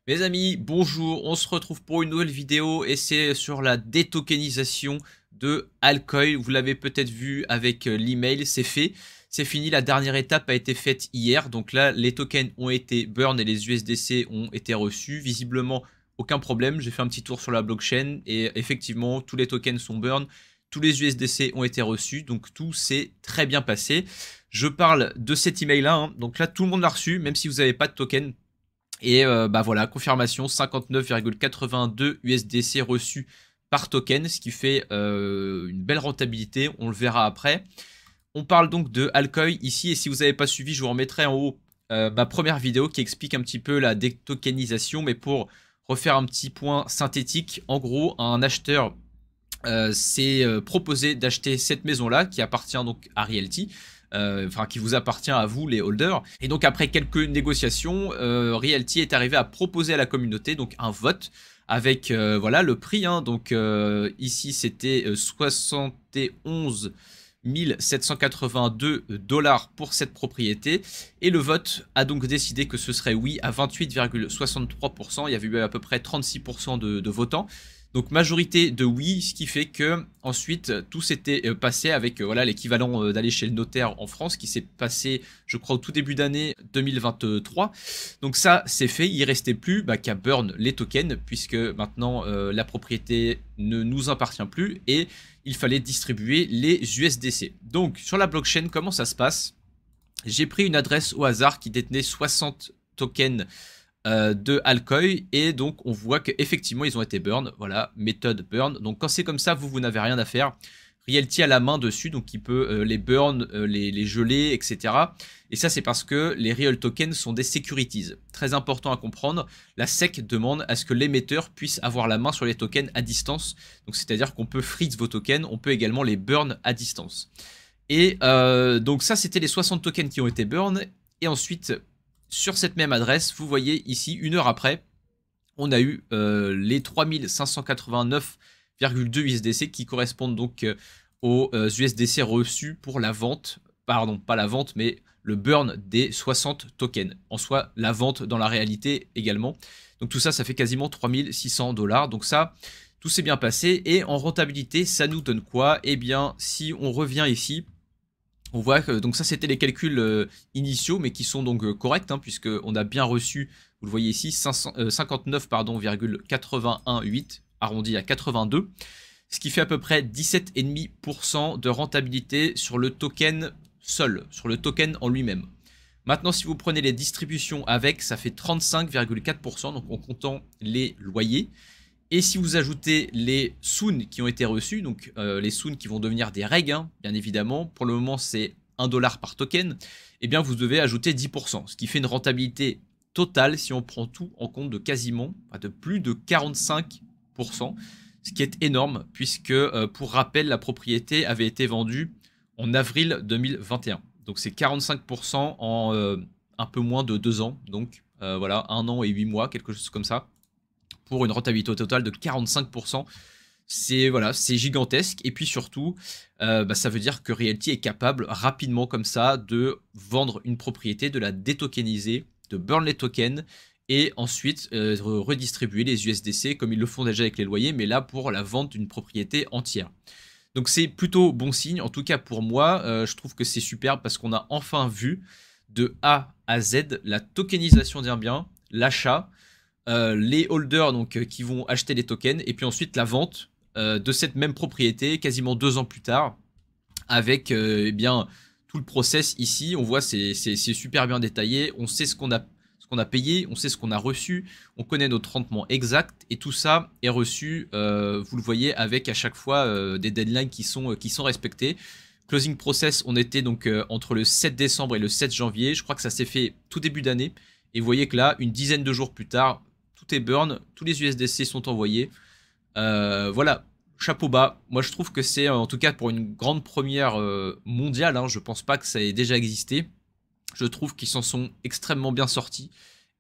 Mes amis, bonjour, on se retrouve pour une nouvelle vidéo et c'est sur la détokenisation de Alcoin. Vous l'avez peut-être vu avec l'email, c'est fait, c'est fini, la dernière étape a été faite hier. Donc là, les tokens ont été burn et les USDC ont été reçus. Visiblement, aucun problème, j'ai fait un petit tour sur la blockchain et effectivement, tous les tokens sont burn, tous les USDC ont été reçus, donc tout s'est très bien passé. Je parle de cet email-là, hein. Donc là, tout le monde l'a reçu, même si vous n'avez pas de token. Et bah voilà, confirmation 59,82 USDC reçus par token, ce qui fait une belle rentabilité, on le verra après. On parle donc de Alcoin ici, et si vous n'avez pas suivi, je vous remettrai en haut ma première vidéo qui explique un petit peu la détokenisation, mais pour refaire un petit point synthétique, en gros, un acheteur s'est proposé d'acheter cette maison-là qui appartient donc à Realty. Enfin qui vous appartient à vous les holders. Et donc après quelques négociations, Realty est arrivé à proposer à la communauté donc un vote avec voilà le prix. Hein. Donc ici c'était 71 782 $ pour cette propriété. Et le vote a donc décidé que ce serait oui à 28,63%. Il y avait eu à peu près 36% de votants. Donc majorité de oui, ce qui fait que ensuite tout s'était passé avec voilà l'équivalent d'aller chez le notaire en France qui s'est passé je crois au tout début d'année 2023. Donc ça c'est fait, il restait plus qu'à burn les tokens puisque maintenant la propriété ne nous appartient plus et il fallait distribuer les USDC. Donc sur la blockchain comment ça se passe? J'ai pris une adresse au hasard qui détenait 60 tokens de Alcoin et donc on voit qu'effectivement ils ont été burn, voilà, méthode burn. Donc quand c'est comme ça, vous n'avez rien à faire. Realty a la main dessus, donc il peut les burn, les geler, etc. Et ça c'est parce que les real tokens sont des securities. Très important à comprendre, la SEC demande à ce que l'émetteur puisse avoir la main sur les tokens à distance. Donc c'est-à-dire qu'on peut freeze vos tokens, on peut également les burn à distance. Et donc ça c'était les 60 tokens qui ont été burn. Et ensuite sur cette même adresse, vous voyez ici, une heure après, on a eu les 3589,2 USDC qui correspondent donc aux USDC reçus pour la vente, pardon, pas la vente, mais le burn des 60 tokens. En soi, la vente dans la réalité également. Donc tout ça, ça fait quasiment 3600 $. Donc ça, tout s'est bien passé. Et en rentabilité, ça nous donne quoi? Eh bien, si on revient ici, on voit que donc ça c'était les calculs initiaux mais qui sont donc corrects hein, puisque on a bien reçu, vous le voyez ici, 59,8 arrondi à 82, ce qui fait à peu près 17,5% de rentabilité sur le token seul, sur le token en lui-même. Maintenant si vous prenez les distributions avec, ça fait 35,4%, donc en comptant les loyers. Et si vous ajoutez les Soon qui ont été reçus, donc les Soon qui vont devenir des reg, hein, bien évidemment, pour le moment c'est 1 $ par token, et bien vous devez ajouter 10%, ce qui fait une rentabilité totale, si on prend tout en compte, de quasiment, de plus de 45%, ce qui est énorme, puisque pour rappel, la propriété avait été vendue en avril 2021. Donc c'est 45% en un peu moins de 2 ans, donc voilà, 1 an et 8 mois, quelque chose comme ça, pour une rentabilité totale de 45%. C'est voilà, c'est gigantesque. Et puis surtout, ça veut dire que Realty est capable rapidement comme ça de vendre une propriété, de la détokeniser, de burn les tokens et ensuite redistribuer les USDC comme ils le font déjà avec les loyers, mais là pour la vente d'une propriété entière. Donc c'est plutôt bon signe, en tout cas pour moi, je trouve que c'est superbe parce qu'on a enfin vu de A à Z la tokenisation d'un bien, l'achat, les holders donc, qui vont acheter les tokens et puis ensuite la vente de cette même propriété quasiment 2 ans plus tard avec eh bien tout le process ici. On voit c'est super bien détaillé, on sait ce qu'on a payé, on sait ce qu'on a reçu, on connaît notre rendement exact et tout ça est reçu, vous le voyez, avec à chaque fois des deadlines qui sont respectés. Closing process, on était donc entre le 7 décembre et le 7 janvier, je crois que ça s'est fait tout début d'année et vous voyez que là une dizaine de jours plus tard tout est burn, tous les USDC sont envoyés. Voilà, chapeau bas. Moi je trouve que c'est en tout cas pour une grande première mondiale, hein, je pense pas que ça ait déjà existé. Je trouve qu'ils s'en sont extrêmement bien sortis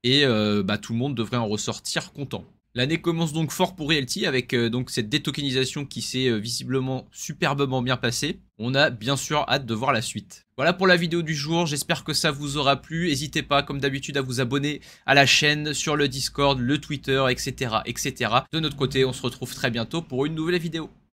et tout le monde devrait en ressortir content. L'année commence donc fort pour Realty avec donc cette détokenisation qui s'est visiblement superbement bien passée. On a bien sûr hâte de voir la suite. Voilà pour la vidéo du jour, j'espère que ça vous aura plu. N'hésitez pas comme d'habitude à vous abonner à la chaîne, sur le Discord, le Twitter, etc. etc. De notre côté, on se retrouve très bientôt pour une nouvelle vidéo.